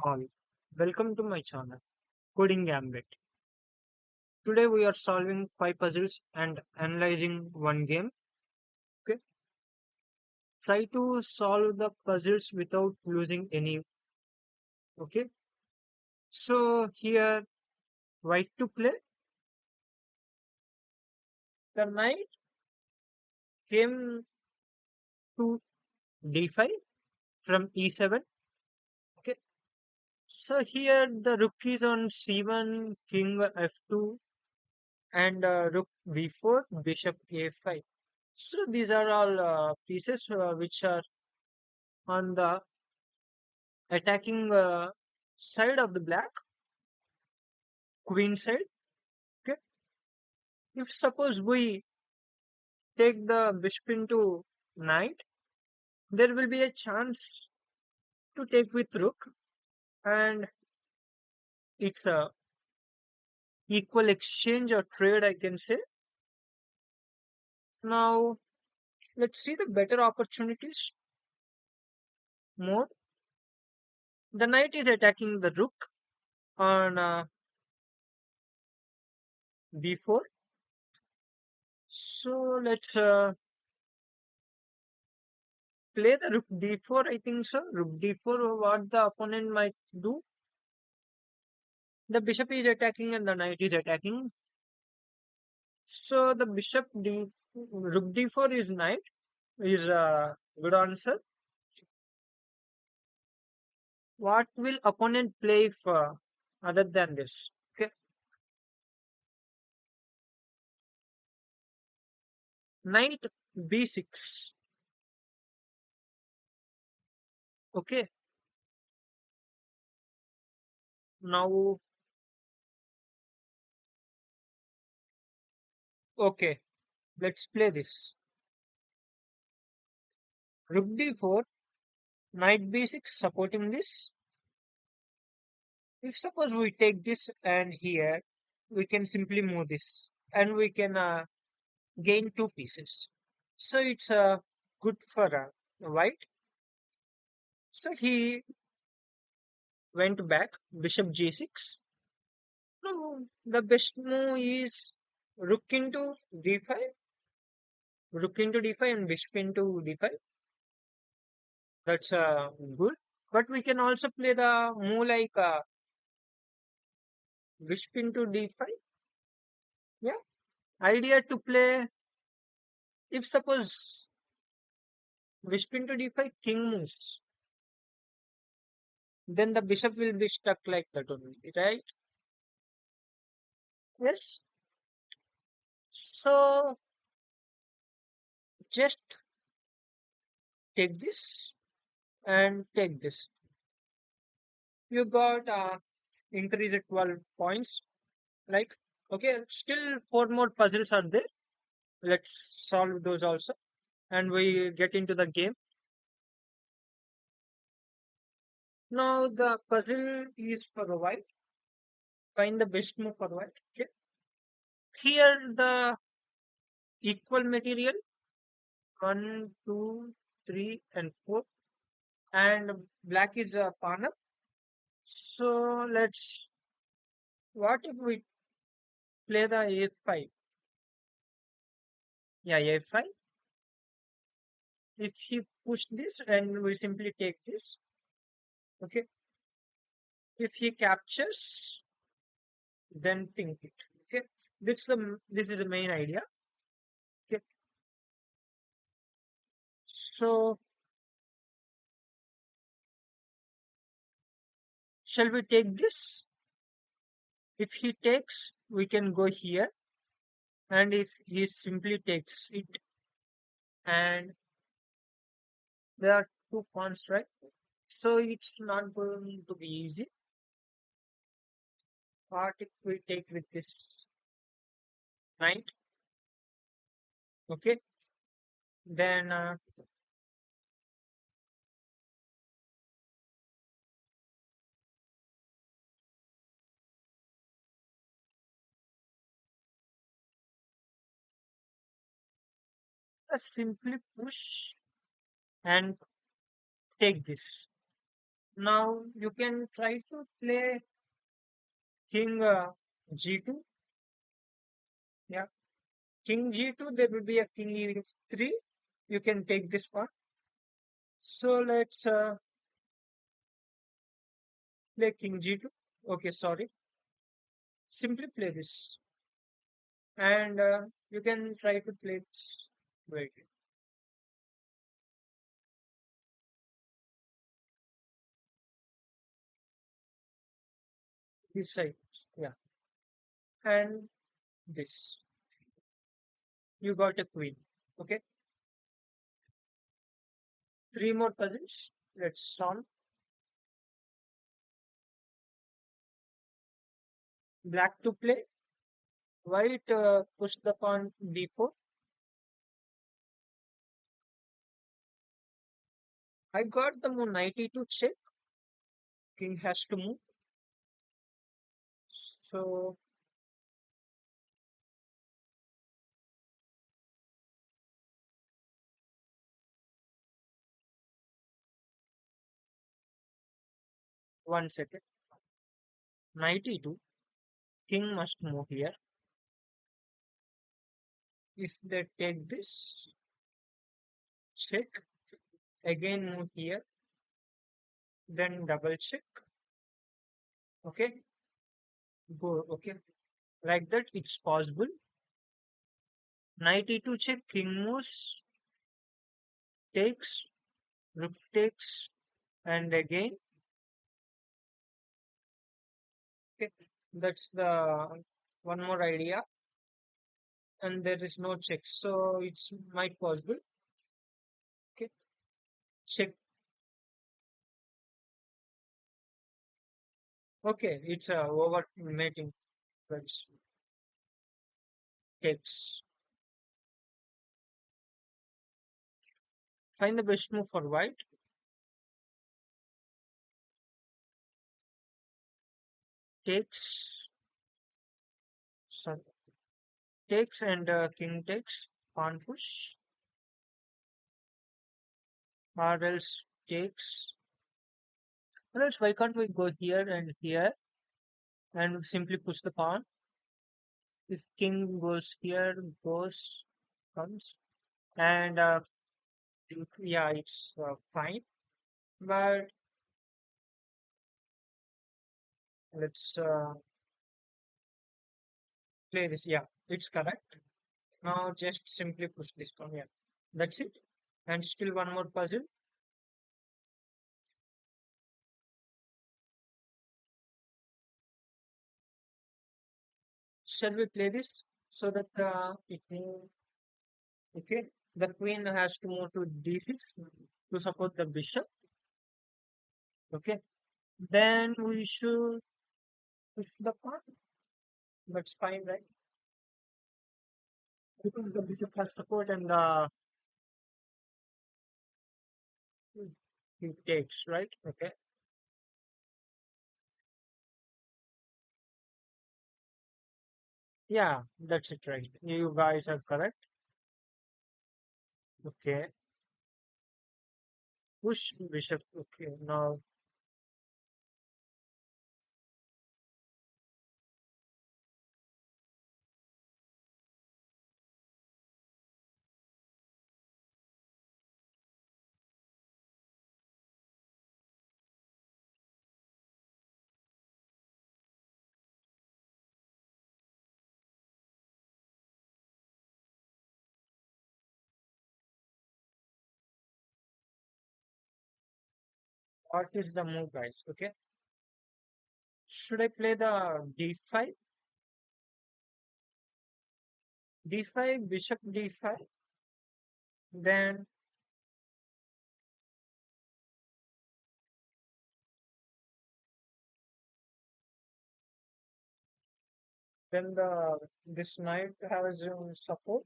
all. Welcome to my channel, Coding Gambit. Today we are solving 5 puzzles and analyzing one game. Okay. Try to solve the puzzles without losing any. Okay. So here, white to play. The knight came to d5 from e7. Okay. So here the rook is on c1, king f2, and rook b4, bishop a5. So these are all pieces which are on the attacking side of the black, queen side. Okay. If suppose we take the bishop into knight, there will be a chance to take with rook, and it's a equal exchange or trade, I can say. Now let's see the better opportunities. More, the knight is attacking the rook on b4. So let's play the rook d4. I think so. Rook d4. What the opponent might do, the bishop is attacking and the knight is attacking. So the bishop d rook d4 is knight is a good answer. What will opponent play if other than this? Okay, knight b6. Okay, now okay, let's play this. Rook d4, knight b6 supporting this. If suppose we take this and here, we can simply move this and we can gain two pieces. So it's good for white. So he went back, bishop g6. No, the best move is rook into d5, rook into d5 and bishop into d5. That's good. But we can also play the move like bishop into d5. Yeah. Idea to play, if suppose bishop into d5, king moves, then the bishop will be stuck like that only, right? Yes. So just take this and take this. You got increase at 12 points. Like, okay, still four more puzzles are there. Let's solve those also. And we get into the game. Now the puzzle is for white. Find the best move for white. Okay. Here the equal material one, two, three, and four. And black is a pawn up. So let's, what if we play the a5? Yeah, a5. If he push this and we simply take this. Okay. If he captures, then think it. Okay. This is the main idea. Okay. So shall we take this? If he takes, we can go here. And if he simply takes it, and there are two pawns, right? So it's not going to be easy. What if we take with this knight? Okay. Then simply push and take this. Now you can try to play king g2. Yeah, king g2. There will be a king e3. You can take this pawn. So let's play king g2. Okay, sorry. Simply play this, and you can try to play this. Wait, this side. Yeah, and this. You got a queen. Okay, three more puzzles. Let's solve. Black to play. White push the pawn d4. I got the move knight e2 check. King has to move. So 1 second. Knight e2. King must move here. If they take this, check. Again move here. Then double check. Okay. Go. Okay. Like that, it's possible. Knight e2 check. King moves. Takes. Rook takes. And again. Okay. That's the one more idea. And there is no check. So it's might possible. Okay. Check. Okay. It's a over mating. That's takes. Find the best move for white. Takes. Sorry. Takes and king takes. Pawn push. Or else takes. Or else why can't we go here and here and simply push the pawn? If king goes here, goes, comes. And yeah, it's fine. But let's play this. Yeah, it's correct. Now just simply push this one. Yeah, that's it. And still one more puzzle. Shall we play this so that it will, okay? The queen has to move to d6 to support the bishop. Okay, then we should push the pawn. That's fine, right? Because the bishop has support and he takes, right? Okay. Yeah, that's it, right? You guys are correct. Okay. Push bishop. Okay. Now, what is the move, guys? Okay. Should I play the d5? D5, bishop d5. Then, then the this knight has support.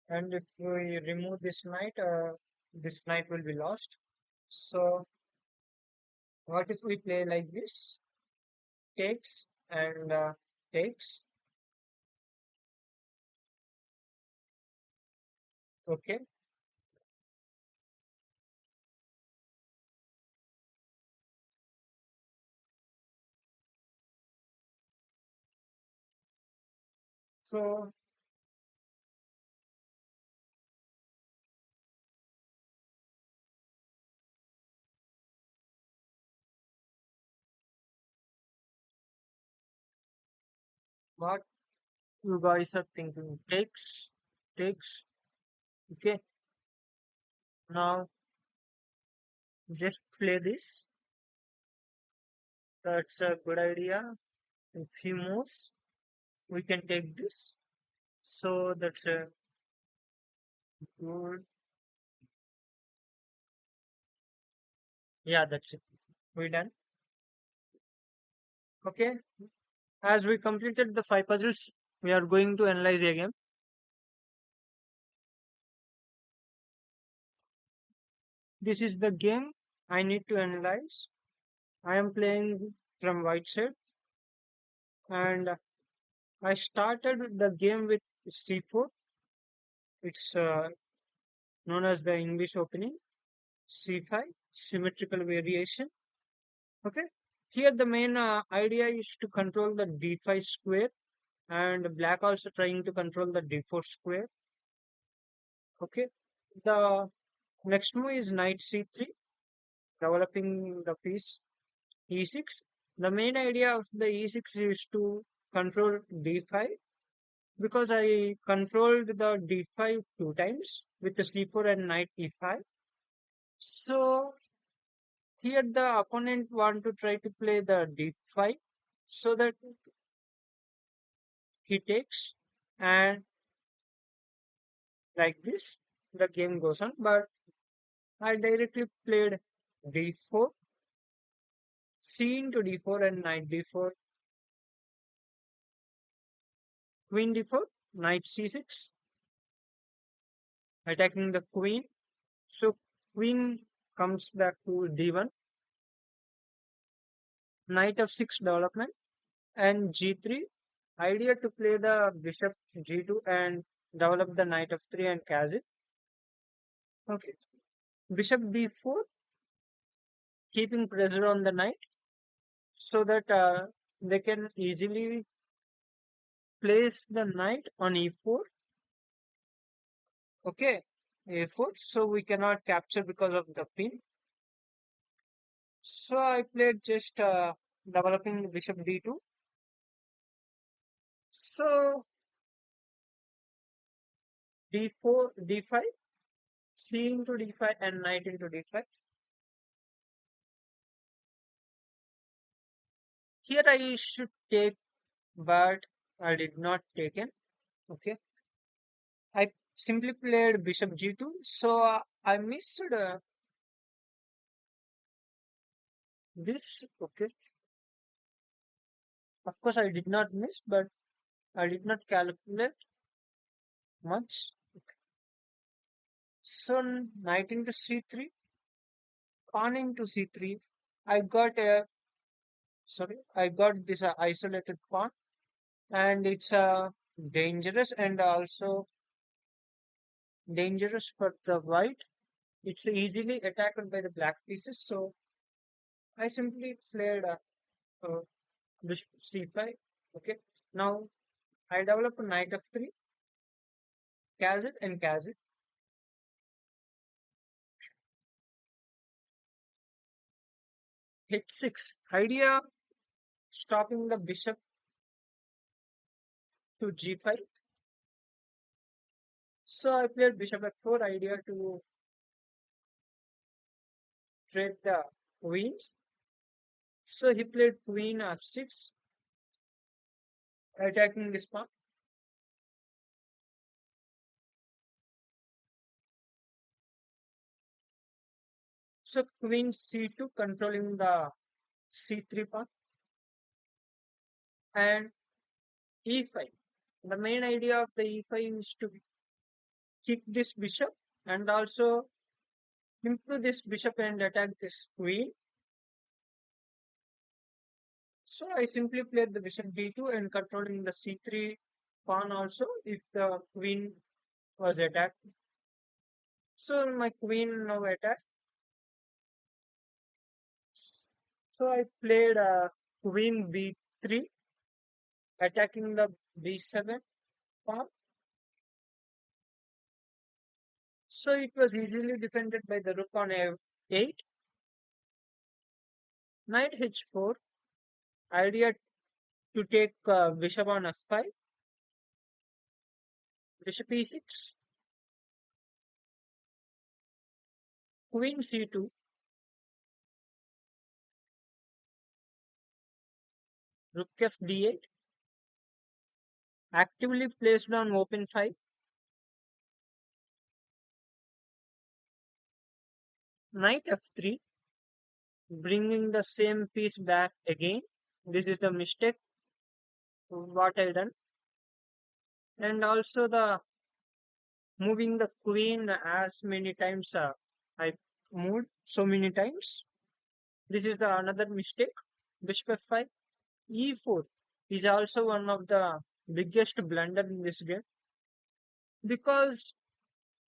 And if we remove this knight will be lost. So what if we play like this? Takes and takes. Okay. So what you guys are thinking? Takes. Okay, now just play this. That's a good idea. A few moves, we can take this. So that's a good. Yeah, that's it. We done. Okay. As we completed the five puzzles, we are going to analyze again. This is the game I need to analyze. I am playing from white side, and I started the game with C4. It's known as the English opening. C5, symmetrical variation. Okay. Here the main idea is to control the d5 square, and black also trying to control the d4 square. Okay. The next move is knight c3, developing the piece e6. The main idea of the e6 is to control d5, because I controlled the d5 two times with the c4 and knight e5. So here the opponent want to try to play the d5 so that he takes, and like this the game goes on. But I directly played d4, c into d4 and knight d4, queen d4, knight c6, attacking the queen. So queen comes back to d1, knight f6 development, and g3. Idea to play the bishop g2 and develop the knight f3 and cast it. Okay, bishop d4, keeping pressure on the knight so that they can easily place the knight on e4. Okay, a4, so we cannot capture because of the pin. So I played just developing bishop d2. So d4, d5, c into d5 and knight into d5. Here I should take, but I did not take it. Okay, I simply played bishop g2. So I missed this. Okay, of course I did not miss, but I did not calculate much. So knight into c3, pawn into c3. I got a I got this isolated pawn, and it's dangerous, and also dangerous for the white. It's easily attacked by the black pieces. So I simply played uh, bishop c5. Okay, now I develop a knight f3, cast it and cast it. H6 idea, stopping the bishop to g5. So I played bishop f4, idea to trade the queens. So he played queen f6, attacking this pawn. So queen c2, controlling the c3 pawn, and e5. The main idea of the e5 is to kick this bishop and also improve this bishop and attack this queen. So I simply played the bishop d2 and controlling the c3 pawn also if the queen was attacked. So my queen now attacked. So I played queen b3, attacking the b7. pawn. So it was easily defended by the rook on a8. Knight h4. Idea to take bishop on f5. Bishop e6. Queen c2. Rook f d8. Actively placed on open 5. Knight f3. Bringing the same piece back again. This is the mistake what I done. And also the moving the queen as many times I moved so many times. This is the another mistake. Bishop f5. e4 is also one of the biggest blunder in this game, because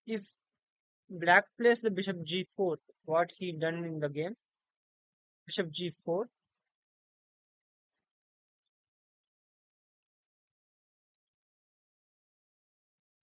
if black plays the bishop g4, what he done in the game, bishop g4,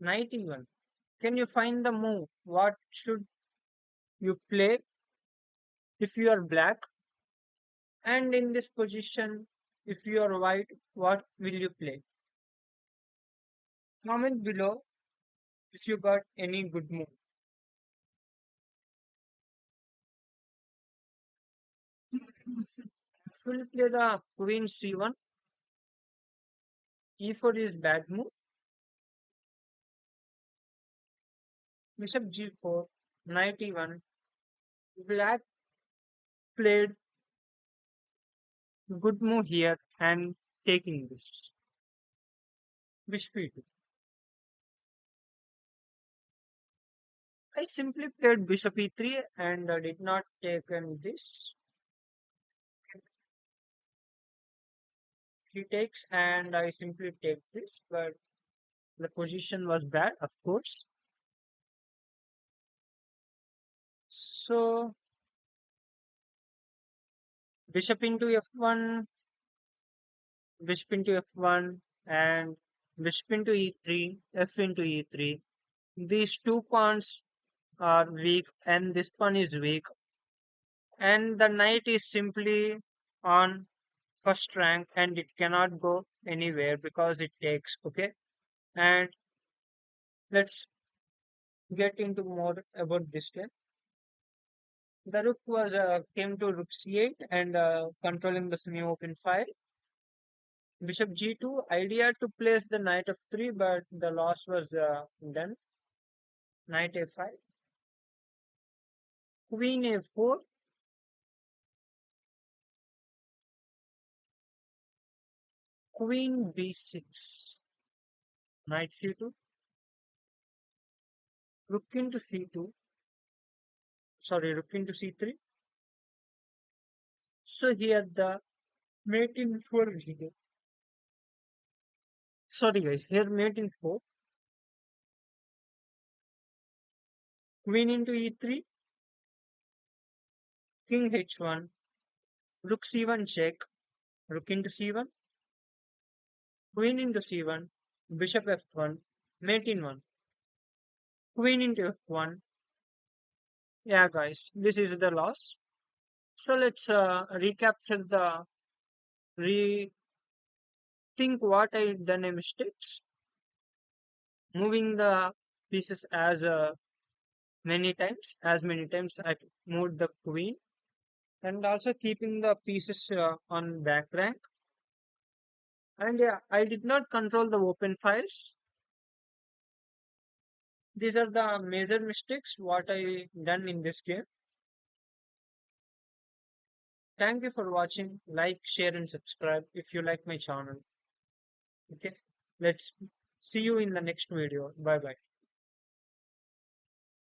knight e1. Can you find the move? What should you play if you are black? And in this position, if you are white, what will you play? Comment below if you got any good move. Will play the queen c1. e4 is bad move. Bishop g4, knight e1. Black played good move here and taking this. Bishop e2. I simply played bishop e3 and did not take this. He takes and I simply take this, but the position was bad, of course. So bishop into f1, bishop into f1, and bishop into e3, f into e3. These two pawns are weak, and this one is weak, and the knight is simply on first rank and it cannot go anywhere because it takes. Okay, and let's get into more about this game. The rook was came to rook c8 and controlling the semi-open file. Bishop g2, idea to place the knight f3, but the loss was done. Knight a5, queen a4, queen b6, knight c2, rook into c2, sorry, rook into c3. So here the mate in 4 is there. Sorry guys, here mate in 4, queen into e3, king h1, rook c1 check, rook into c1, queen into c1, bishop f1, mate in 1, queen into f1. Yeah guys, this is the loss. So let's recapture the rethink what I done a mistakes. Moving the pieces as many times I moved the queen, and also keeping the pieces on back rank. And yeah, I did not control the open files. These are the major mistakes what I done in this game. Thank you for watching. Like, share, and subscribe if you like my channel. Okay, let's see you in the next video. Bye bye.